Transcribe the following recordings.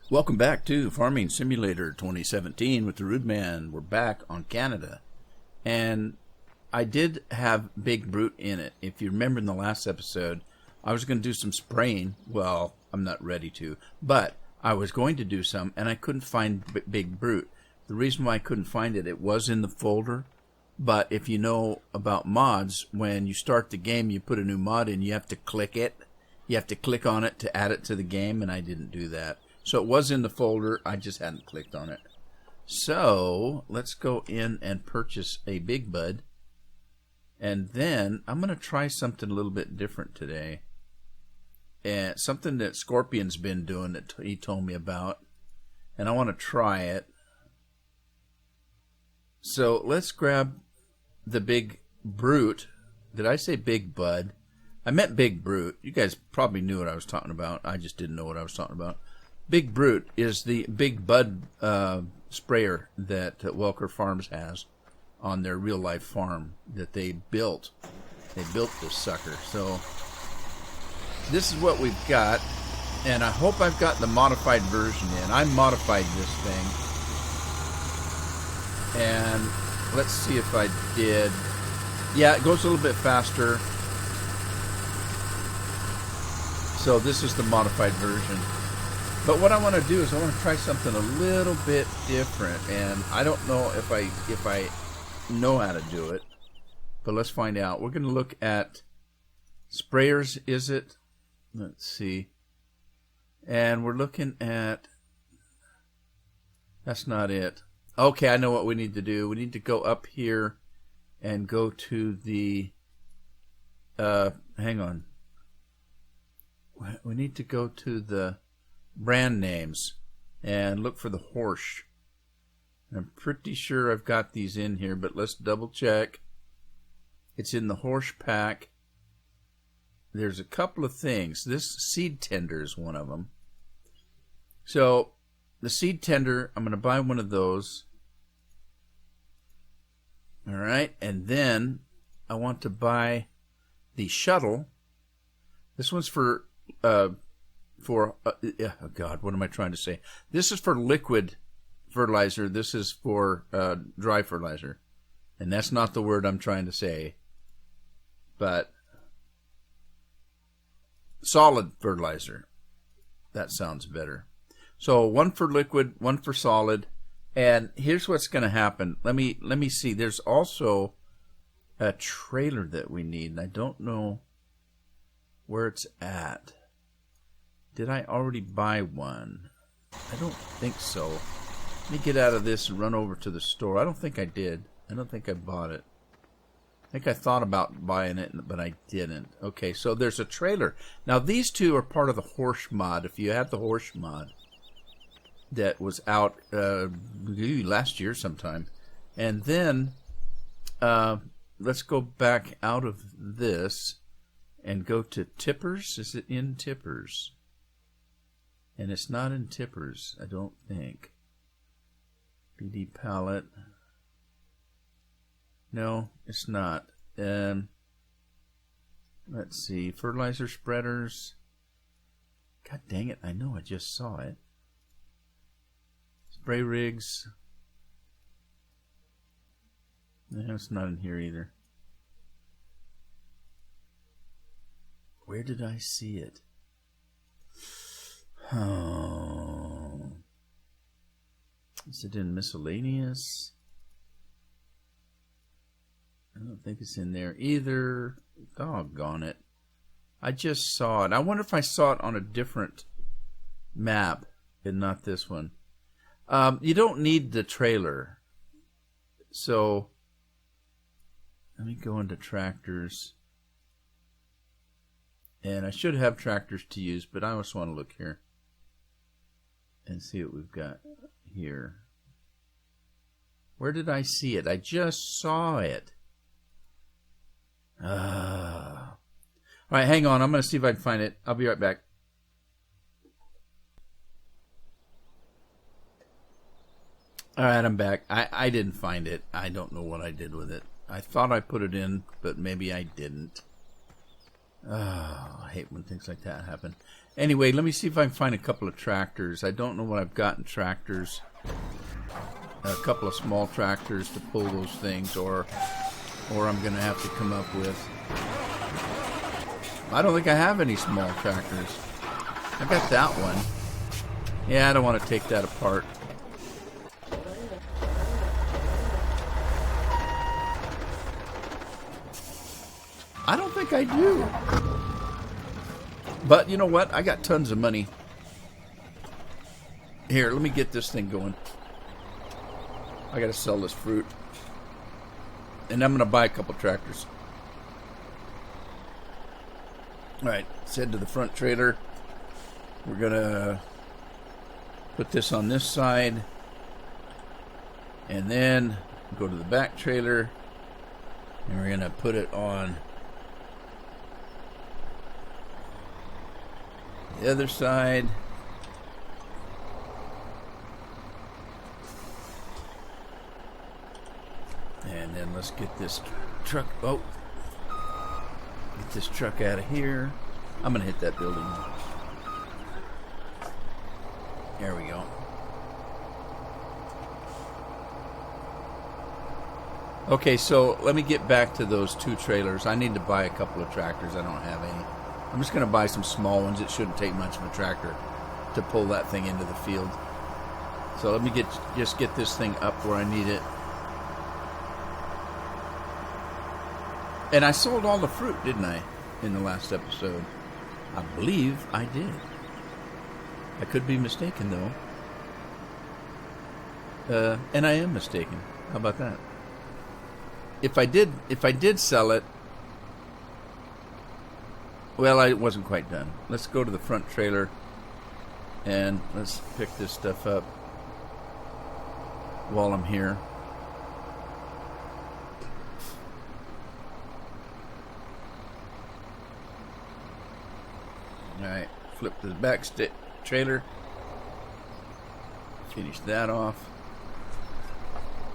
Welcome back to Farming Simulator 2017 with the Rude Man. We're back on Canada. And I did have Big Brute in it. If you remember in the last episode, I was going to do some spraying. Well, I'm not ready to. But I was going to do some, and I couldn't find Big Brute. The reason why I couldn't find it, it was in the folder. But if you know about mods, when you start the game, you put a new mod in, you have to click it. You have to click on it to add it to the game, and I didn't do that. So it was in the folder, I just hadn't clicked on it. So let's go in and purchase a Big Bud. And then I'm going to try something a little bit different today. And something that Scorpion's been doing that he told me about. And I want to try it. So let's grab the Big Brute. Did I say Big Bud? I meant Big Brute. You guys probably knew what I was talking about. I just didn't know what I was talking about. Big Brute is the Big Bud sprayer that Welker Farms has on their real life farm that they built. They built this sucker. So this is what we've got, and I hope I've got the modified version in. I modified this thing, and let's see if I did. Yeah, it goes a little bit faster. So this is the modified version. But what I want to do is I want to try something a little bit different, and I don't know if I know how to do it, but let's find out. We're going to look at sprayers, is it? Let's see. And we're looking at, that's not it. Okay, I know what we need to do. We need to go up here and go to the, hang on. We need to go to the brand names and look for the Horsch. I'm pretty sure I've got these in here, but let's double check. It's in the Horsch pack. There's a couple of things. This seed tender is one of them. So the seed tender, I'm going to buy one of those. All right, and then I want to buy the shuttle. This one's for oh God, what am I trying to say? This is for liquid fertilizer. This is for dry fertilizer. And that's not the word I'm trying to say. But solid fertilizer. That sounds better. So one for liquid, one for solid. And here's what's going to happen. Let me see. There's also a trailer that we need. And I don't know where it's at. Did I already buy one? I don't think so. Let me get out of this and run over to the store. I don't think I did. I don't think I bought it. I think I thought about buying it, but I didn't. Okay, so there's a trailer. Now, these two are part of the Horsch mod. If you have the Horsch mod that was out last year sometime. And then let's go back out of this and go to Tippers. Is it in Tippers? And it's not in Tippers, I don't think. BD palette. No, it's not. Let's see. Fertilizer spreaders. God dang it, I know I just saw it. Spray rigs. No, it's not in here either. Where did I see it? Oh. Is it in miscellaneous? I don't think it's in there either. Doggone it. I just saw it. I wonder if I saw it on a different map and not this one. You don't need the trailer. So, let me go into tractors. And I should have tractors to use, but I just want to look here and see what we've got here. Where did I see it? I just saw it. All right, hang on. I'm going to see if I can find it. I'll be right back. All right, I'm back. I didn't find it. I don't know what I did with it. I thought I put it in, but maybe I didn't. Oh, I hate when things like that happen. Anyway, let me see if I can find a couple of tractors. I don't know what I've got in tractors. A couple of small tractors to pull those things, or I'm going to have to come up with... I don't think I have any small tractors. I got that one. Yeah, I don't want to take that apart. I don't think I do. But you know what? I got tons of money. Here, let me get this thing going. I gotta sell this fruit. And I'm gonna buy a couple tractors. Alright, let's head to the front trailer. We're gonna put this on this side. And then go to the back trailer. And we're gonna put it on the other side. And then let's get this truck. Oh, get this truck out of here. I'm gonna hit that building. There we go. Okay, so let me get back to those two trailers. I need to buy a couple of tractors. I don't have any. I'm just going to buy some small ones. It shouldn't take much of a tractor to pull that thing into the field. So let me just get this thing up where I need it. And I sold all the fruit, didn't I, in the last episode? I believe I did. I could be mistaken, though. And I am mistaken. How about that? If I did sell it, well, I wasn't quite done. Let's go to the front trailer and let's pick this stuff up while I'm here. Alright, flip to the back trailer. Finish that off.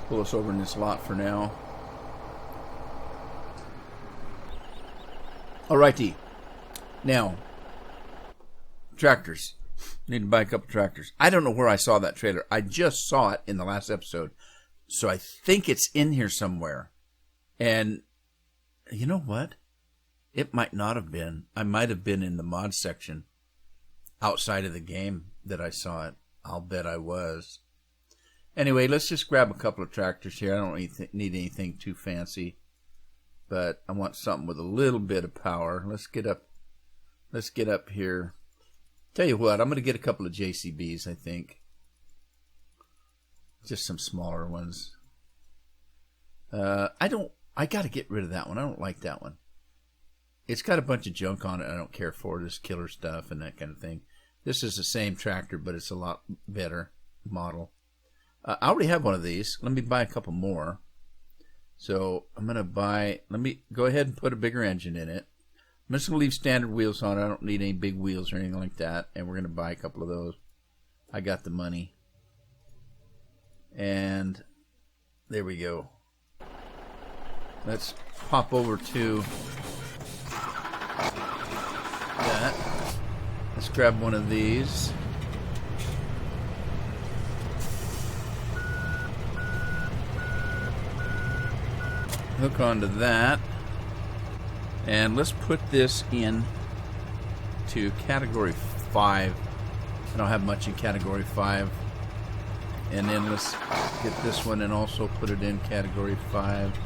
Pull us over in this lot for now. Alrighty. Now, tractors. Need to buy a couple tractors. I don't know where I saw that trailer. I just saw it in the last episode. So I think it's in here somewhere. And you know what? It might not have been. I might have been in the mod section outside of the game that I saw it. I'll bet I was. Anyway, let's just grab a couple of tractors here. I don't need anything too fancy. But I want something with a little bit of power. Let's get up here. Tell you what, I'm going to get a couple of JCBs, I think. Just some smaller ones. I got to get rid of that one. I don't like that one. It's got a bunch of junk on it I don't care for. This killer stuff and that kind of thing. This is the same tractor, but it's a lot better model. I already have one of these. Let me buy a couple more. So I'm going to buy, let me go ahead and put a bigger engine in it. I'm just going to leave standard wheels on it. I don't need any big wheels or anything like that. And we're going to buy a couple of those. I got the money. And there we go. Let's pop over to that. Let's grab one of these. Hook onto that. And let's put this in to category 5. I don't have much in category 5. And then let's get this one and also put it in category 5.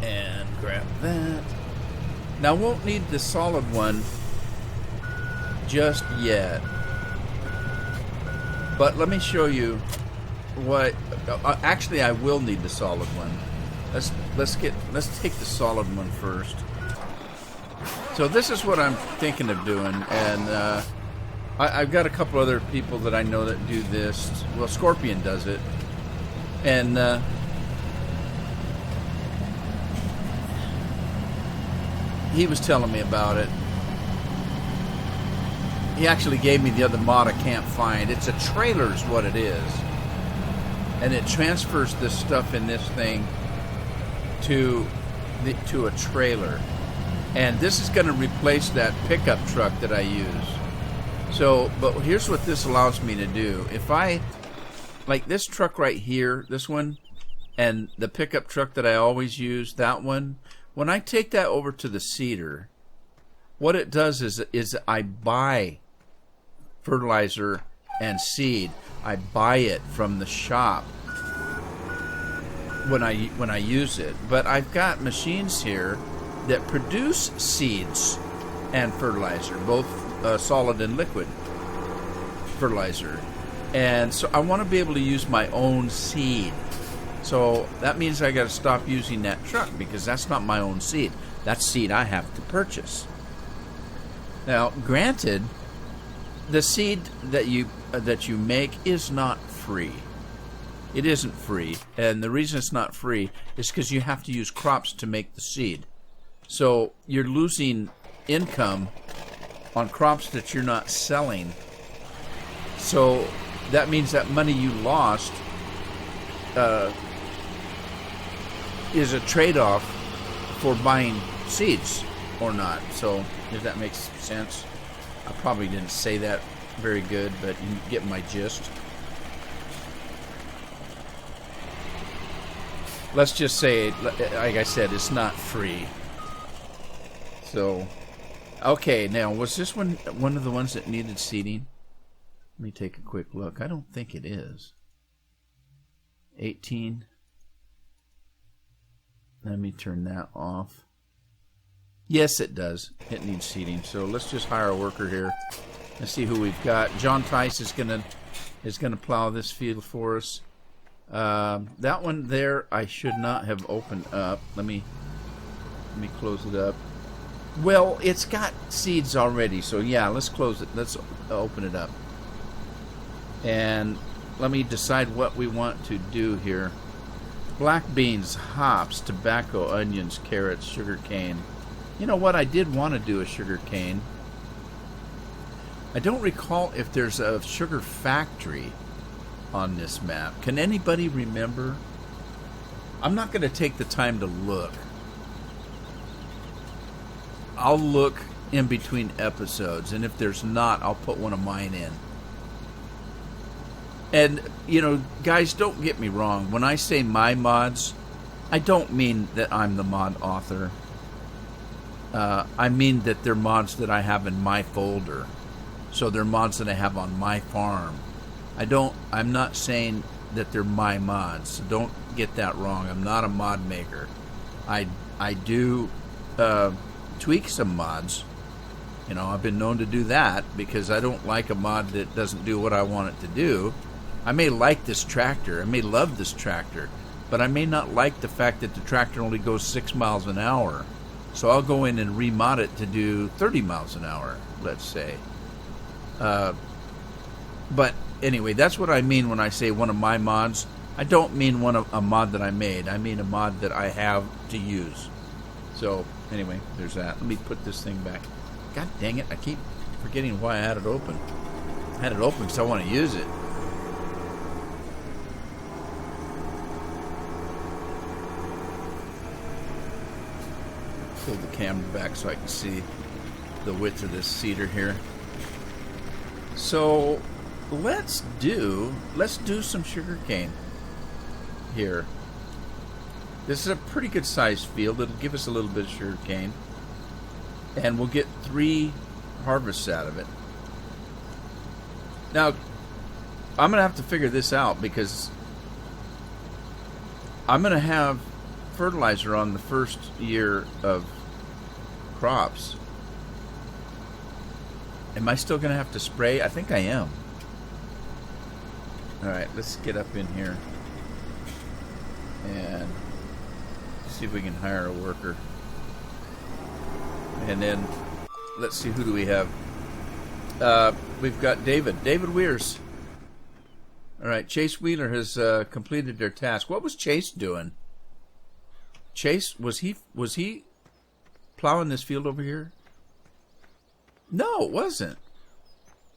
And grab that. Now, won't need the solid one just yet. But let me show you what... actually, I will need the solid one. Let's take the solid one first. So this is what I'm thinking of doing, and I've got a couple other people that I know that do this. Well, Scorpion does it, and he was telling me about it. He actually gave me the other mod I can't find. It's a trailer is what it is, and it transfers this stuff in this thing to a trailer, And this is going to replace that pickup truck that I use. So, but here's what this allows me to do. If I, like this truck right here, this one, and the pickup truck that I always use, that one, when I take that over to the seeder, what it does is I buy fertilizer and seed. I buy it from the shop when I use it. But I've got machines here that produce seeds and fertilizer, both solid and liquid fertilizer. And so I want to be able to use my own seed. So that means I got to stop using that truck, because that's not my own seed. That's seed I have to purchase. Now, granted, the seed that you make is not free. It isn't free, and the reason it's not free is because you have to use crops to make the seed. So you're losing income on crops that you're not selling. So that means that money you lost is a trade-off for buying seeds or not. So if that makes sense. I probably didn't say that very good, but you get my gist. Let's just say, like I said, it's not free. So, okay, now, was this one of the ones that needed seeding? Let me take a quick look. I don't think it is. 18. Let me turn that off. Yes, it does. It needs seeding. So let's just hire a worker here. Let's see who we've got. John Tice is gonna plow this field for us. That one there I should not have opened up. Let me close it up. Well, it's got seeds already, so yeah, let's close it. Let's open it up. And let me decide what we want to do here. Black beans, hops, tobacco, onions, carrots, sugar cane. You know what? I did want to do a sugar cane. I don't recall if there's a sugar factory on this map. Can anybody remember? I'm not going to take the time to look. I'll look in between episodes, and if there's not, I'll put one of mine in. And, you know, guys, don't get me wrong. When I say my mods, I don't mean that I'm the mod author. I mean that they're mods that I have in my folder. So they're mods that I have on my farm. I'm not saying that they're my mods. So don't get that wrong. I'm not a mod maker. I do tweak some mods. You know, I've been known to do that because I don't like a mod that doesn't do what I want it to do. I may like this tractor. I may love this tractor. But I may not like the fact that the tractor only goes 6 miles an hour. So I'll go in and remod it to do 30 miles an hour, let's say. But anyway, that's what I mean when I say one of my mods. I don't mean a mod that I made. I mean a mod that I have to use. So anyway, there's that. Let me put this thing back. God dang it, I keep forgetting why I had it open. I had it open because I want to use it. Pull the camera back so I can see the width of this cedar here. So let's do some sugarcane here. This is a pretty good sized field. It'll give us a little bit of sugarcane, and we'll get 3 harvests out of it. Now, I'm gonna have to figure this out because I'm gonna have fertilizer on the first year of crops. Am I still going to have to spray? I think I am. Alright, let's get up in here and see if we can hire a worker. And then let's see, who do we have? We've got David Weirs. Alright, Chase Wheeler has completed their task. What was Chase doing? Chase, was he plowing this field over here? No, it wasn't.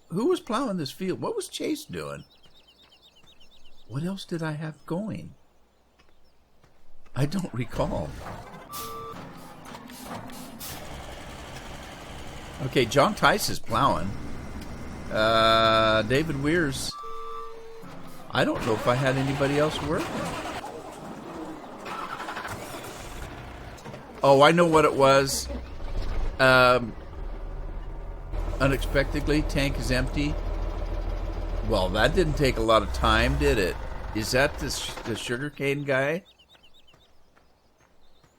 Who was plowing this field? What was Chase doing? What else did I have going? I don't recall. Okay, John Tice is plowing. David Weir's. I don't know if I had anybody else working. Oh, I know what it was. Unexpectedly, tank is empty. Well, that didn't take a lot of time, did it? Is that the sugarcane guy?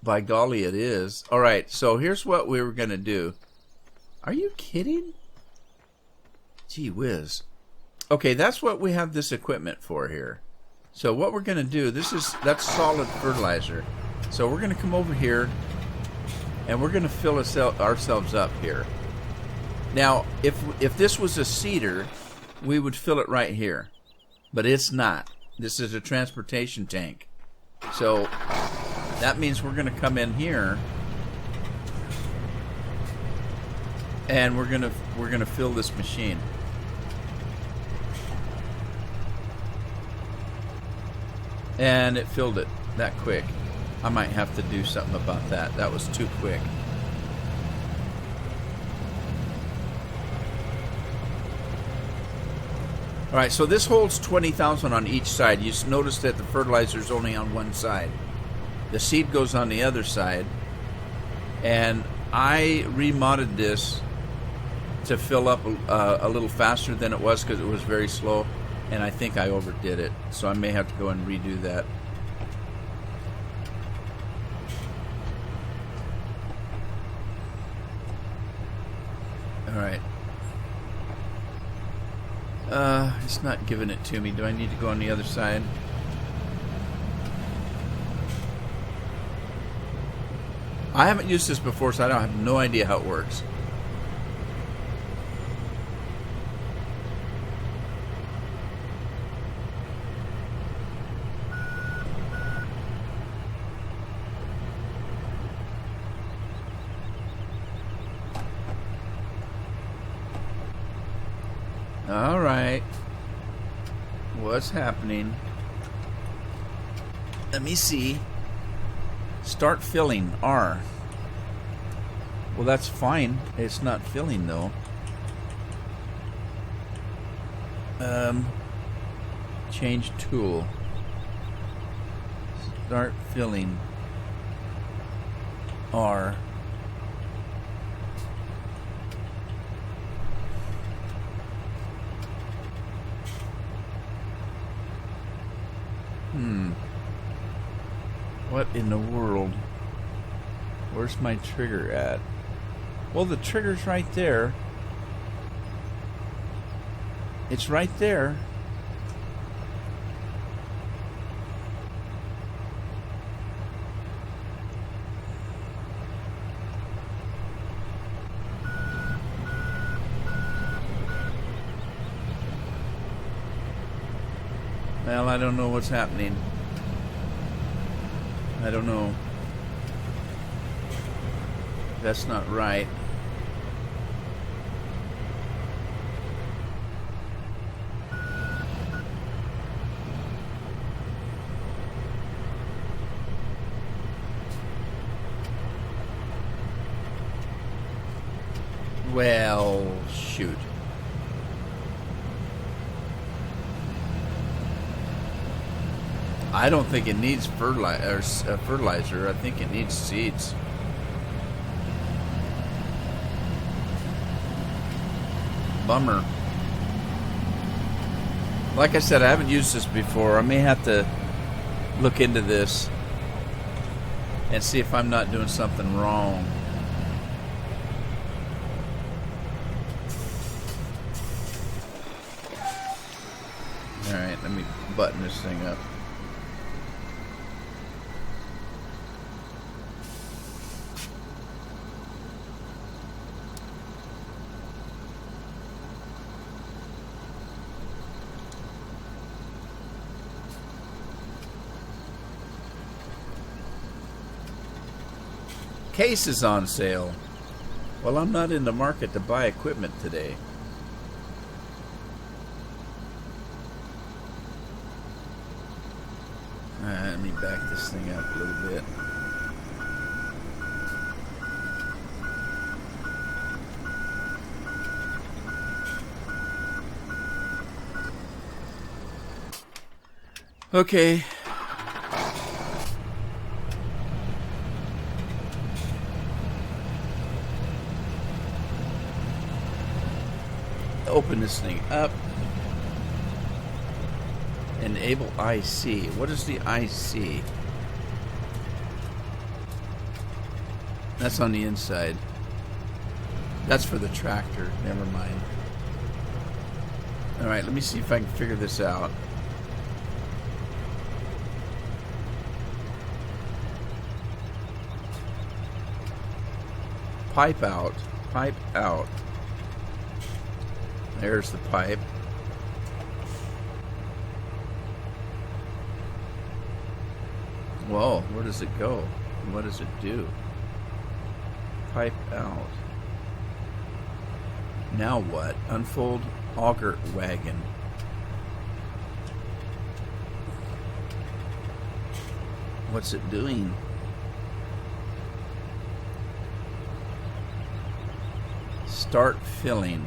By golly, it is. All right, so here's what we were going to do. Are you kidding? Gee whiz. Okay, that's what we have this equipment for here. So what we're going to do, that's solid fertilizer. So we're going to come over here, and we're going to fill ourselves up here. Now, if this was a seeder, we would fill it right here. But it's not. This is a transportation tank. So that means we're going to come in here, and we're going to fill this machine. And it filled it that quick. I might have to do something about that. That was too quick. All right, so this holds 20,000 on each side. You notice that the fertilizer is only on one side. The seed goes on the other side. And I remodded this to fill up a little faster than it was because it was very slow. And I think I overdid it. So I may have to go and redo that. All right. It's not giving it to me. Do I need to go on the other side? I haven't used this before, so I have no idea how it works. All right. What's happening? Let me see. Start filling, R. Well, that's fine. It's not filling, though. Change tool. Start filling, R. What in the world? Where's my trigger at? Well, the trigger's right there. It's right there. Well, I don't know what's happening. I don't know. That's not right. Well, shoot. I don't think it needs fertilizer. I think it needs seeds. Bummer. Like I said, I haven't used this before. I may have to look into this and see if I'm not doing something wrong. Alright, let me button this thing up. Case is on sale. Well, I'm not in the market to buy equipment today. Let me back this thing up a little bit. Okay. Open this thing up. Enable IC. What is the IC? That's on the inside. That's for the tractor. Never mind. Alright, let me see if I can figure this out. Pipe out. Pipe out. There's the pipe. Whoa, where does it go? What does it do? Pipe out. Now what? Unfold auger wagon. What's it doing? Start filling.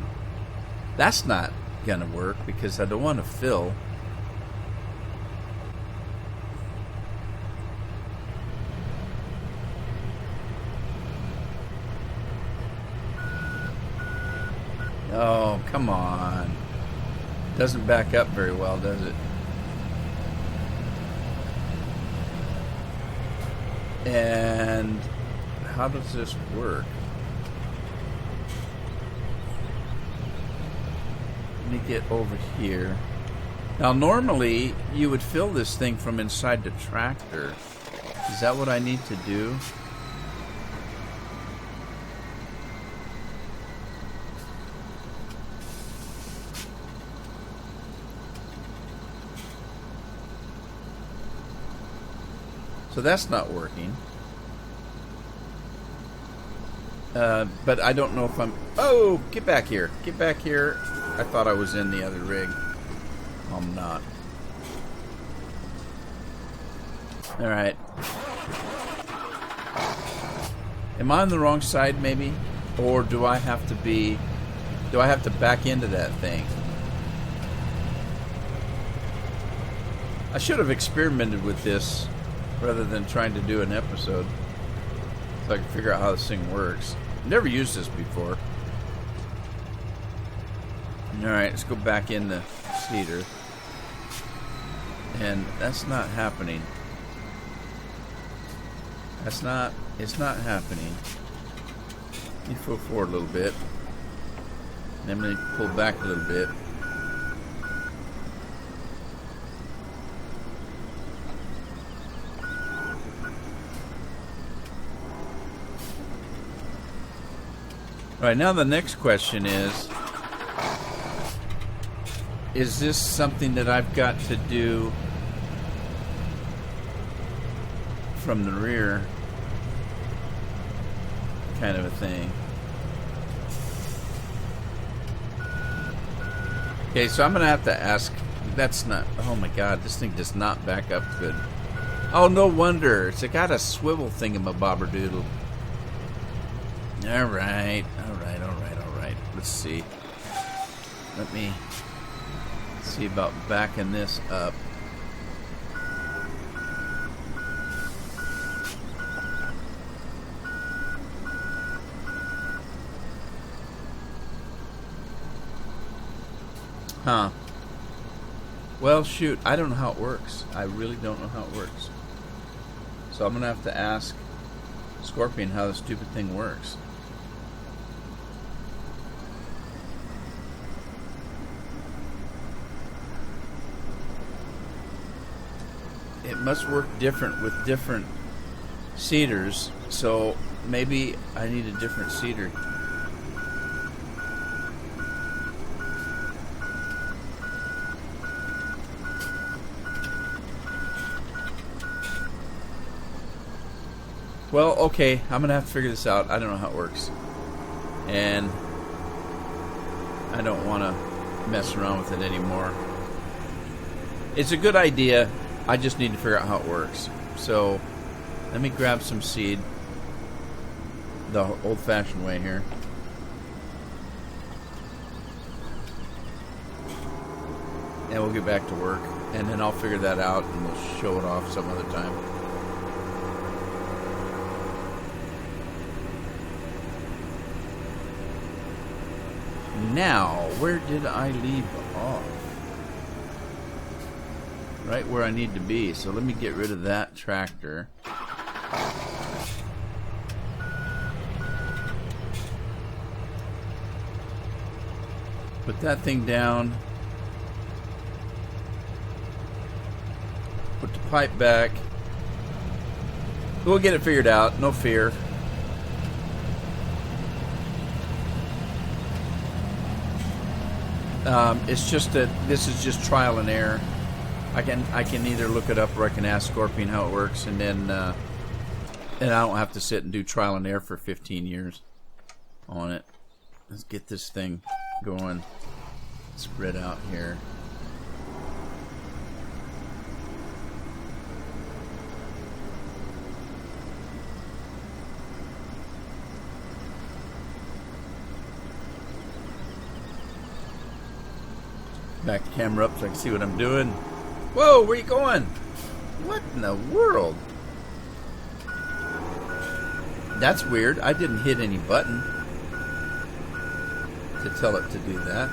That's not gonna work because I don't want to fill. Oh, come on. Doesn't back up very well, does it? And how does this work? Let me get over here. Now, normally, you would fill this thing from inside the tractor. Is that what I need to do? So that's not working. But I don't know if I'm... Oh, get back here. Get back here. I thought I was in the other rig. I'm not. Alright. Am I on the wrong side, maybe? Or do I have to be... Do I have to back into that thing? I should have experimented with this rather than trying to do an episode, so I can figure out how this thing works. I've never used this before. Alright, let's go back in the seeder. And that's not happening. It's not happening. Let me pull forward a little bit. Then let me pull back a little bit. Alright, now the next question is this something that I've got to do from the rear, kind of a thing? Okay, so I'm going to have to ask, that's not, oh my god, this thing does not back up good. Oh, no wonder, it's got a swivel thingamabobberdoodle. Alright. Let's see. Let me see about backing this up. Huh. Well, shoot, I don't know how it works. I really don't know how it works. So I'm going to have to ask Scorpion how the stupid thing works. It must work different with different seeders, so maybe I need a different seeder. Well, okay, I'm gonna have to figure this out. I don't know how it works, and I don't want to mess around with it anymore. It's a good idea. I just need to figure out how it works. So, let me grab some seed the old-fashioned way here. And we'll get back to work. and then I'll figure that out and we'll show it off some other time. Now, where did I leave off? Right where I need to be. So let me get rid of that tractor. Put that thing down. Put the pipe back. We'll get it figured out. No fear. It's just that this is just trial and error. I can either look it up or I can ask Scorpion how it works, and then and I don't have to sit and do trial and error for 15 years on it. Let's get this thing going. Spread out here. Back the camera up so I can see what I'm doing. Whoa, where you going? What in the world? That's weird. I didn't hit any button to tell it to do that.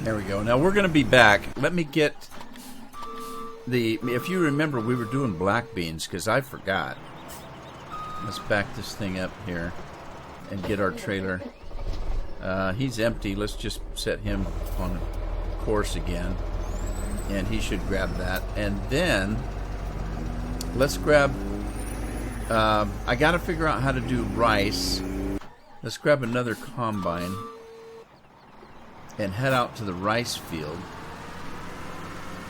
There we go. Now we're going to be back. Let me get if you remember, we were doing black beans because I forgot. Let's back this thing up here and get our trailer. He's empty. Let's just set him on course again, and he should grab that. And then let's grab. I got to figure out how to do rice. Let's grab another combine and head out to the rice field.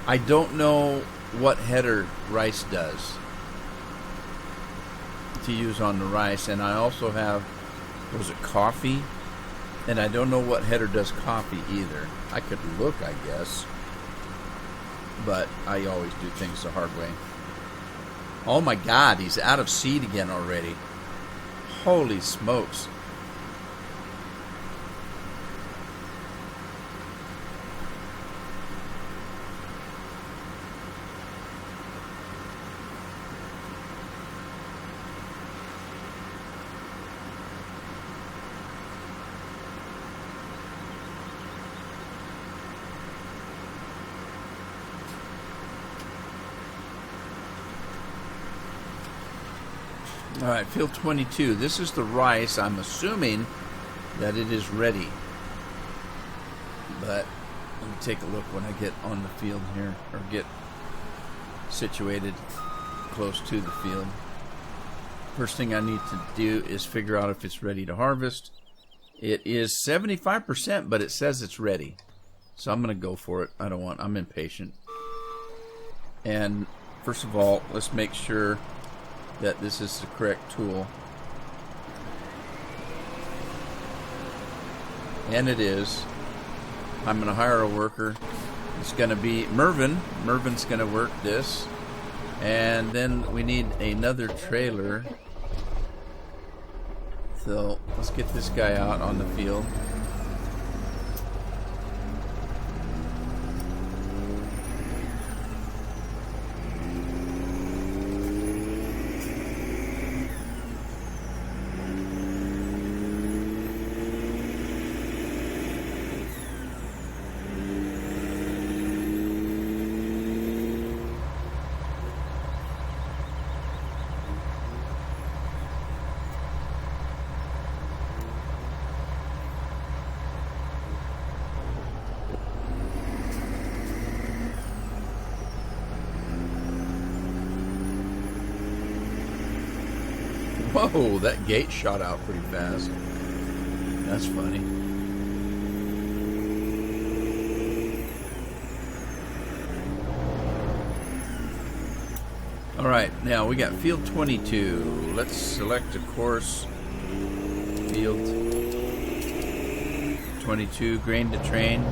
I don't know what header rice does to use on the rice, and I also have, was it coffee? And I don't know what header does coffee either. I could look, I guess, but I always do things the hard way. Oh my God, he's out of seed again already. Holy smokes. Alright, field 22. This is the rice. I'm assuming that it is ready. But let me take a look when I get on the field here, or get situated close to the field. First thing I need to do is figure out if it's ready to harvest. It is 75%, but it says it's ready. So I'm going to go for it. I'm impatient. And first of all, let's make sure that this is the correct tool. And it is. I'm going to hire a worker. It's going to be Mervin. Mervin's going to work this. And then we need another trailer. So let's get this guy out on the field. Whoa, that gate shot out pretty fast. That's funny. Alright, now we got field 22. Let's select a course. Field 22, grain to train.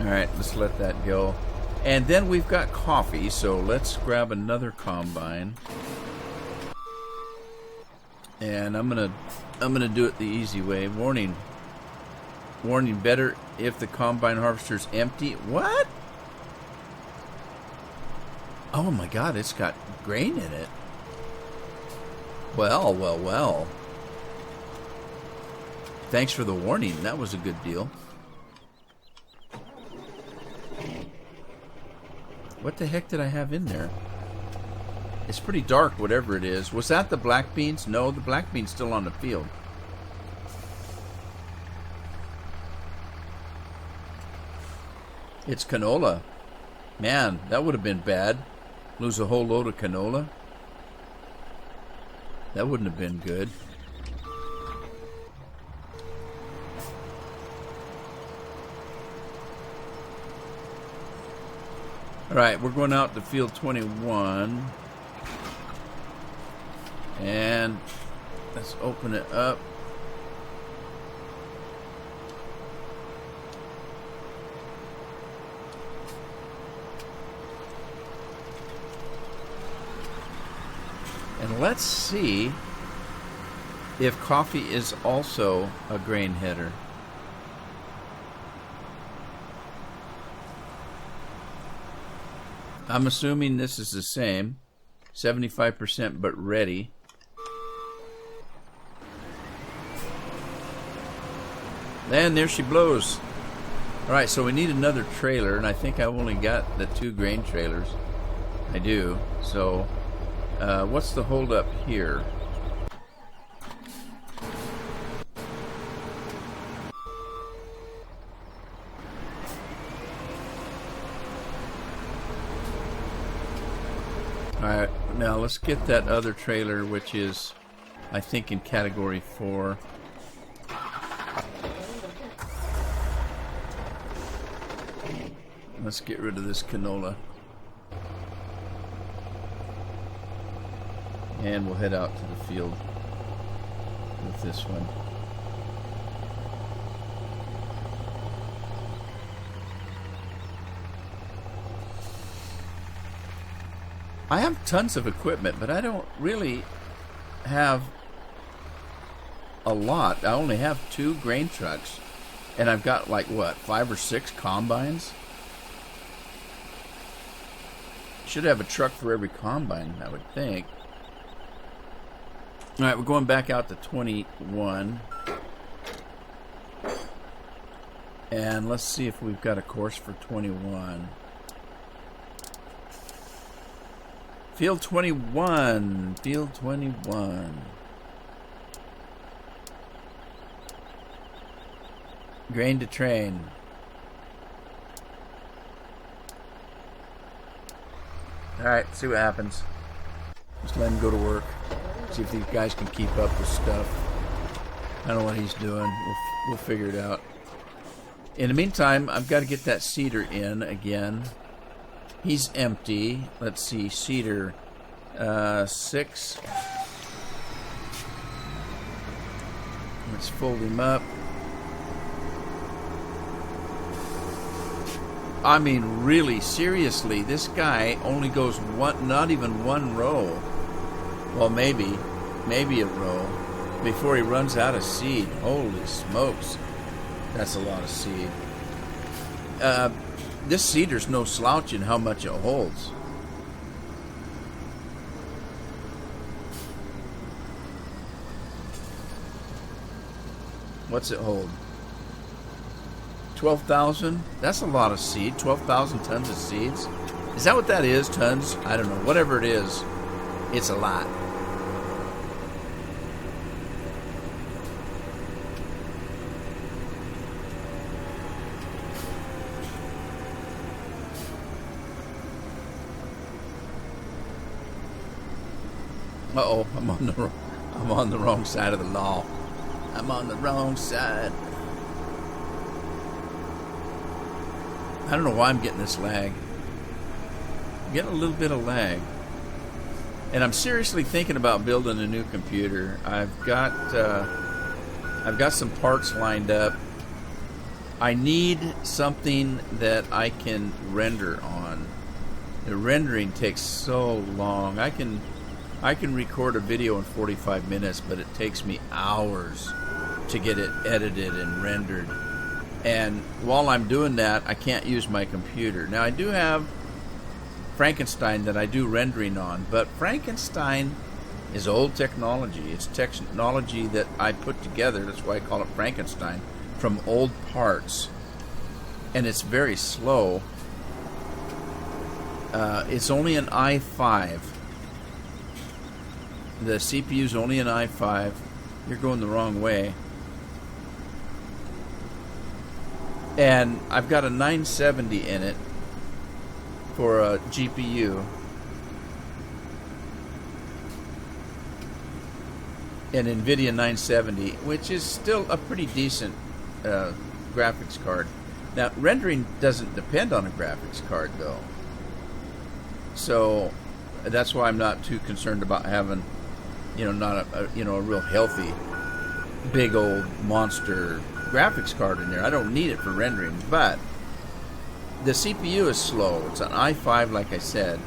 Alright, let's let that go. And then we've got coffee, so let's grab another combine. And I'm gonna do it the easy way. Warning, better if the combine harvester's empty. What? Oh my god, it's got grain in it. Well, well, well. Thanks for the warning. That was a good deal. What the heck did I have in there? It's pretty dark, whatever it is. Was that the black beans? No, the black beans still on the field. It's canola. Man, that would have been bad. Lose a whole load of canola. That wouldn't have been good. Alright, we're going out to field 21. And let's open it up. And let's see if coffee is also a grain header. I'm assuming this is the same. 75% but ready. And there she blows. Alright, so we need another trailer, and I think I've only got the 2 grain trailers. I do. So, what's the hold up here? Alright, now let's get that other trailer, which is, I think, in category 4. Let's get rid of this canola. And we'll head out to the field with this one. I have tons of equipment, but I don't really have a lot. I only have 2 grain trucks, and I've got like what, 5 or 6 combines? Should have a truck for every combine, I would think. Alright, we're going back out to 21. And let's see if we've got a course for 21. Field 21. Field 21. Grain to train. Alright, see what happens. Just let him go to work. See if these guys can keep up with stuff. I don't know what he's doing. We'll figure it out. In the meantime, I've got to get that seeder in again. He's empty. Let's see, seeder 6. Let's fold him up. I mean, really, seriously, this guy only goes not even one row. Well, maybe a row before he runs out of seed. Holy smokes, that's a lot of seed. This seeder's no slouch in how much it holds. What's it hold? 12,000? That's a lot of seed. 12,000 tons of seeds. Is that what that is? Tons? I don't know. Whatever it is, it's a lot. Uh-oh, I'm on the wrong side of the law. I'm on the wrong side. I don't know why I'm getting this lag. I'm getting a little bit of lag. And I'm seriously thinking about building a new computer. I've got some parts lined up. I need something that I can render on. The rendering takes so long. I can record a video in 45 minutes, but it takes me hours to get it edited and rendered. And while I'm doing that, I can't use my computer. Now, I do have Frankenstein that I do rendering on, but Frankenstein is old technology. It's technology that I put together, that's why I call it Frankenstein, from old parts. And it's very slow. It's only an i5. The CPU is only an i5. You're going the wrong way. And I've got a 970 in it for a GPU. An NVIDIA 970, which is still a pretty decent graphics card. Now, rendering doesn't depend on a graphics card, though. So that's why I'm not too concerned about having, not a real healthy, big old monster graphics card in there. I don't need it for rendering, but the CPU is slow. It's an i5, like I said,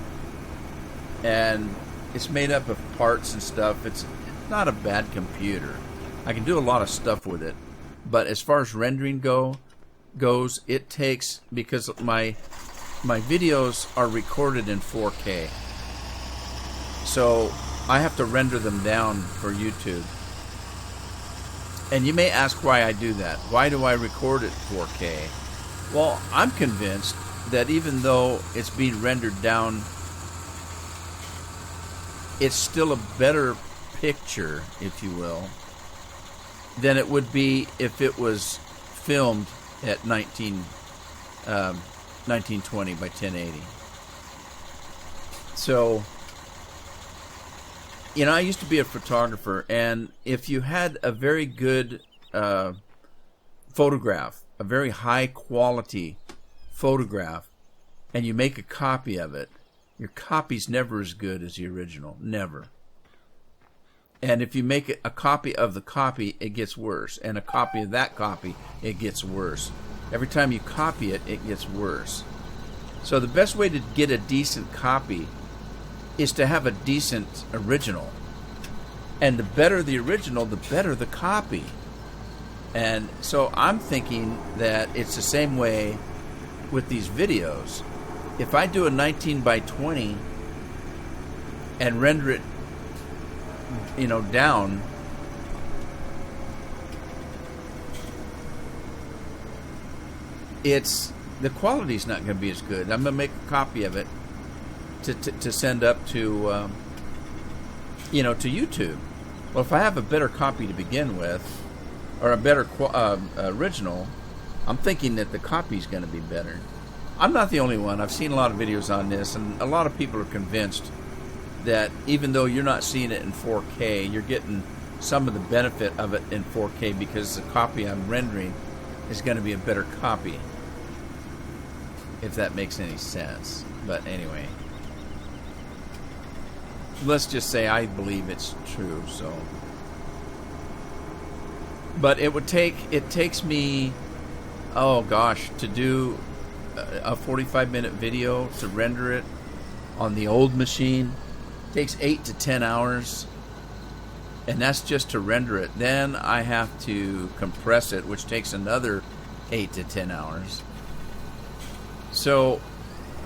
and it's made up of parts and stuff. It's not a bad computer. I can do a lot of stuff with it, but as far as rendering goes, it takes, because my videos are recorded in 4K, so I have to render them down for YouTube. And you may ask why I do that. Why do I record at 4K? Well, I'm convinced that even though it's being rendered down, it's still a better picture, if you will, than it would be if it was filmed at 1920 by 1080. So, I used to be a photographer, and if you had a very good photograph, a very high quality photograph, and you make a copy of it, your copy's never as good as the original. Never. And if you make a copy of the copy, it gets worse. And a copy of that copy, it gets worse. Every time you copy it, it gets worse. So the best way to get a decent copy is to have a decent original. And the better the original, the better the copy. And so I'm thinking that it's the same way with these videos. If I do a 19 by 20 and render it down, the quality's not going to be as good. I'm going to make a copy of it to send up to to YouTube. Well, if I have a better copy to begin with, or a better original, I'm thinking that the copy's going to be better. I'm not the only one. I've seen a lot of videos on this, and a lot of people are convinced that even though you're not seeing it in 4K, you're getting some of the benefit of it in 4K because the copy I'm rendering is going to be a better copy, if that makes any sense. But anyway, let's just say I believe it's true. So, but it takes me, oh gosh, to do a 45-minute video, to render it on the old machine, takes 8 to 10 hours, and that's just to render it. Then I have to compress it, which takes another 8 to 10 hours. So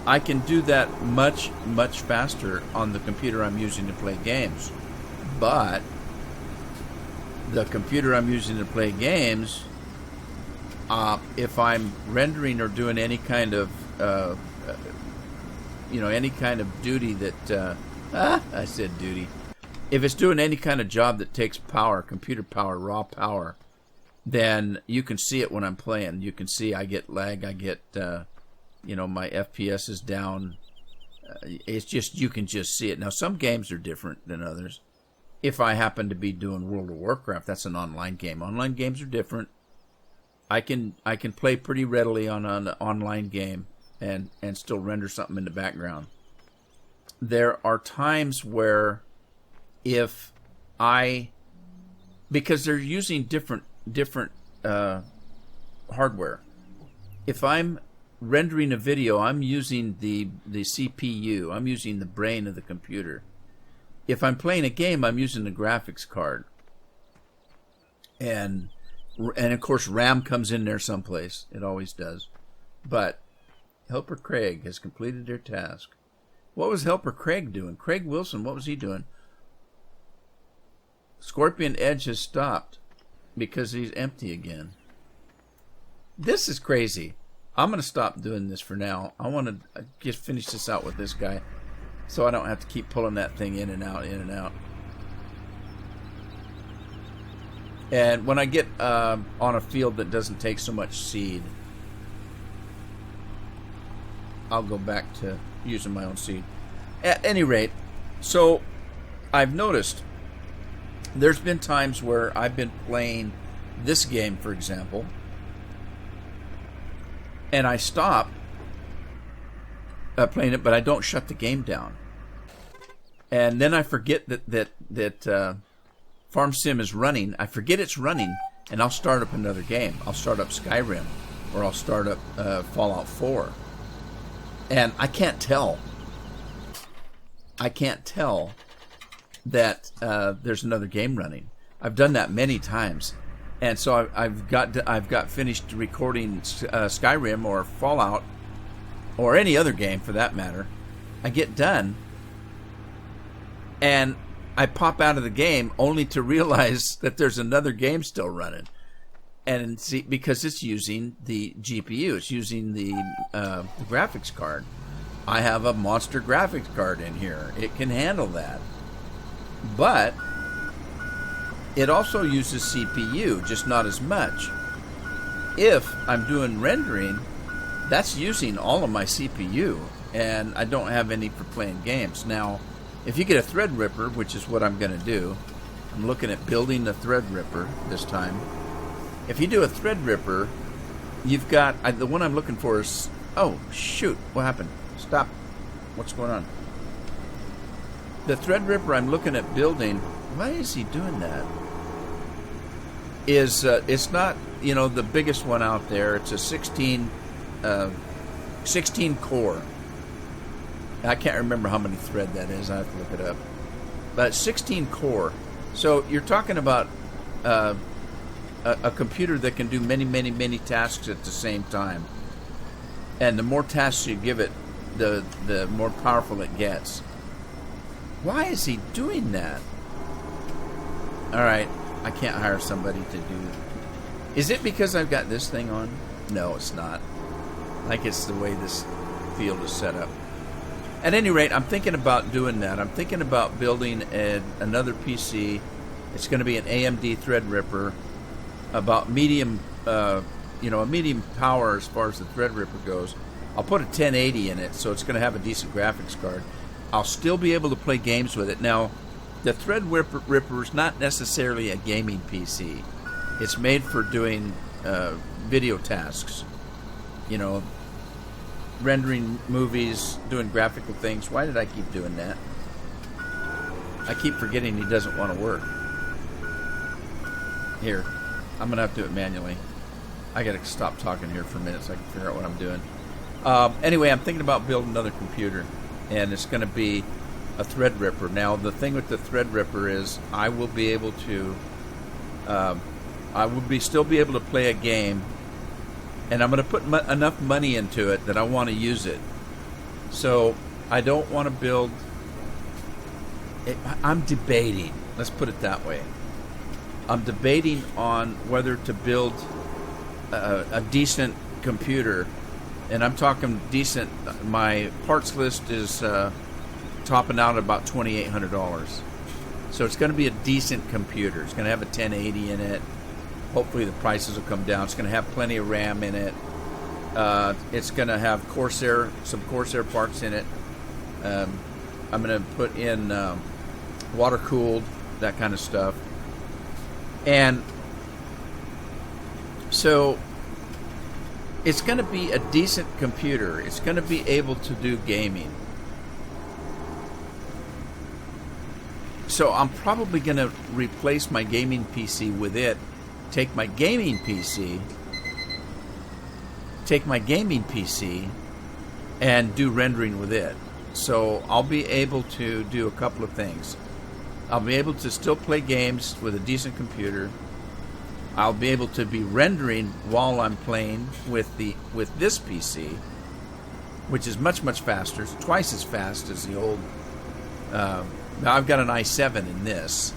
I can do that much, much faster on the computer I'm using to play games. But the computer I'm using to play games, if I'm rendering or doing any kind of any kind of duty that I said duty. If it's doing any kind of job that takes power, computer power, raw power, then you can see it when I'm playing. You can see I get lag, I get my FPS is down. It's just, you can just see it. Now, some games are different than others. If I happen to be doing World of Warcraft, that's an online game. Online games are different. I can play pretty readily on an online game and still render something in the background. There are times where because they're using different hardware. if I'm rendering a video, I'm using the CPU. I'm using the brain of the computer. If I'm playing a game, I'm using the graphics card. And of course RAM comes in there someplace. It always does. But Helper Craig has completed their task. What was Helper Craig doing? Craig Wilson, what was he doing? Scorpion Edge has stopped because he's empty again. This is crazy. I'm going to stop doing this for now. I want to just finish this out with this guy so I don't have to keep pulling that thing in and out, in and out. And when I get on a field that doesn't take so much seed, I'll go back to using my own seed. At any rate, so I've noticed there's been times where I've been playing this game, for example, and I stop playing it, but I don't shut the game down. And then I forget that Farm Sim is running. I forget it's running, and I'll start up another game. I'll start up Skyrim, or I'll start up Fallout 4. And I can't tell. That there's another game running. I've done that many times, and so I've got finished recording Skyrim or Fallout or any other game for that matter. I get done, and I pop out of the game only to realize that there's another game still running. And see, because it's using the GPU, it's using the graphics card. I have a monster graphics card in here. It can handle that. But it also uses CPU, just not as much. If I'm doing rendering, that's using all of my CPU, and I don't have any for playing games. Now, if you get a Threadripper, which is what I'm going to do, I'm looking at building the Threadripper this time. If you do a Threadripper, you've got, the one I'm looking for is, oh, shoot, what happened? Stop. What's going on? The Threadripper I'm looking at building, why is he doing that? Is it's not, the biggest one out there. It's a 16 core. I can't remember how many thread that is. I have to look it up. But 16 core. So you're talking about a computer that can do many, many, many tasks at the same time. And the more tasks you give it, the more powerful it gets. Why is he doing that? Alright, I can't hire somebody to do... Is it because I've got this thing on? No, it's not. Like it's the way this field is set up. At any rate, I'm thinking about doing that. I'm thinking about building another PC. It's going to be an AMD Threadripper, about medium, a medium power as far as the Threadripper goes. I'll put a 1080 in it, so it's going to have a decent graphics card. I'll still be able to play games with it. Now, the Threadripper is not necessarily a gaming PC. It's made for doing video tasks. Rendering movies, doing graphical things. Why did I keep doing that? I keep forgetting he doesn't want to work. Here, I'm going to have to do it manually. I got to stop talking here for a minute so I can figure out what I'm doing. Anyway, I'm thinking about building another computer, and it's going to be a Threadripper. Now, the thing with the Threadripper is I will be able to, still be able to play a game, and I'm going to put enough money into it that I want to use it. So I don't want to build. I'm debating. Let's put it that way. I'm debating on whether to build a decent computer. And I'm talking decent. My parts list is topping out at about $2,800. So it's going to be a decent computer. It's going to have a 1080 in it. Hopefully the prices will come down. It's going to have plenty of RAM in it. It's going to have some Corsair parts in it. I'm going to put in water-cooled, that kind of stuff. And so it's going to be a decent computer. It's going to be able to do gaming. So I'm probably going to replace my gaming PC with it. Take my gaming PC, take my gaming PC and do rendering with it. So I'll be able to do a couple of things. I'll be able to still play games with a decent computer. I'll be able to be rendering while I'm playing with this PC, which is much, much faster. It's twice as fast as the old. Now I've got an i7 in this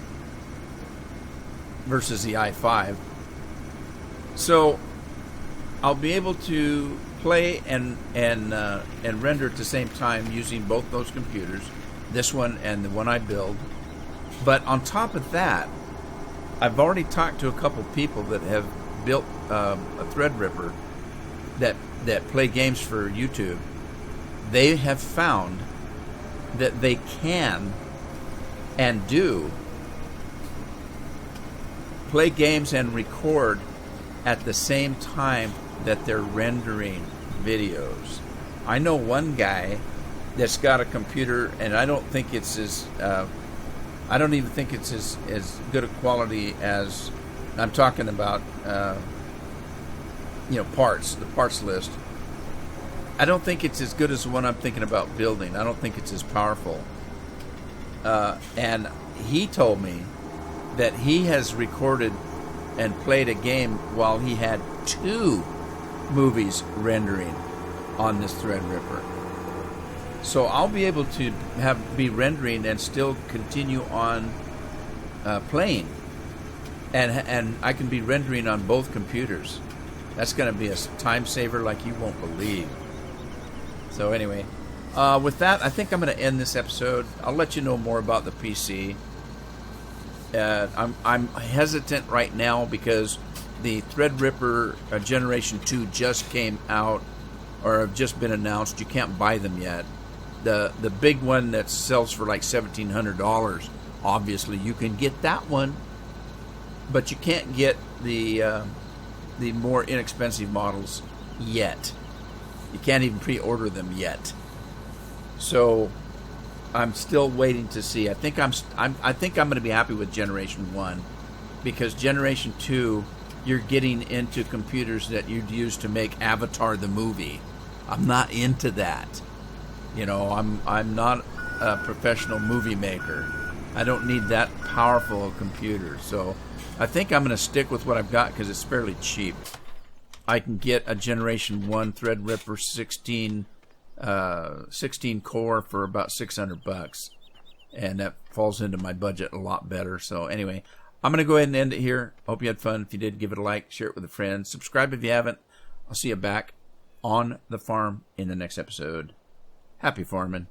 versus the i5. So I'll be able to play and render at the same time using both those computers, this one and the one I build. But on top of that, I've already talked to a couple people that have built a Threadripper that play games for YouTube. They have found that they can and do play games and record at the same time that they're rendering videos. I know one guy that's got a computer, and I don't think it's I don't even think it's as good a quality as I'm talking about. Parts, the parts list. I don't think it's as good as the one I'm thinking about building. I don't think it's as powerful. And he told me that he has recorded and played a game while he had 2 movies rendering on this Threadripper. So I'll be able to be rendering and still continue on playing, and I can be rendering on both computers. That's going to be a time saver like you won't believe. So anyway, with that, I think I'm going to end this episode. I'll let you know more about the PC. I'm hesitant right now because the Threadripper Generation 2 just came out, or have just been announced. You can't buy them yet. The big one that sells for like $1,700, obviously you can get that one, but you can't get the more inexpensive models yet. You can't even pre-order them yet. So I'm still waiting to see. I think I'm going to be happy with Generation 1, because Generation 2, you're getting into computers that you'd use to make Avatar the movie. I'm not into that. I'm not a professional movie maker. I don't need that powerful computer. So I think I'm going to stick with what I've got because it's fairly cheap. I can get a Generation 1 Threadripper 16 core for about $600, and that falls into my budget a lot better. So anyway, I'm going to go ahead and end it here. Hope you had fun. If you did, give it a like, share it with a friend, subscribe if you haven't. I'll see you back on the farm in the next episode. Happy farming.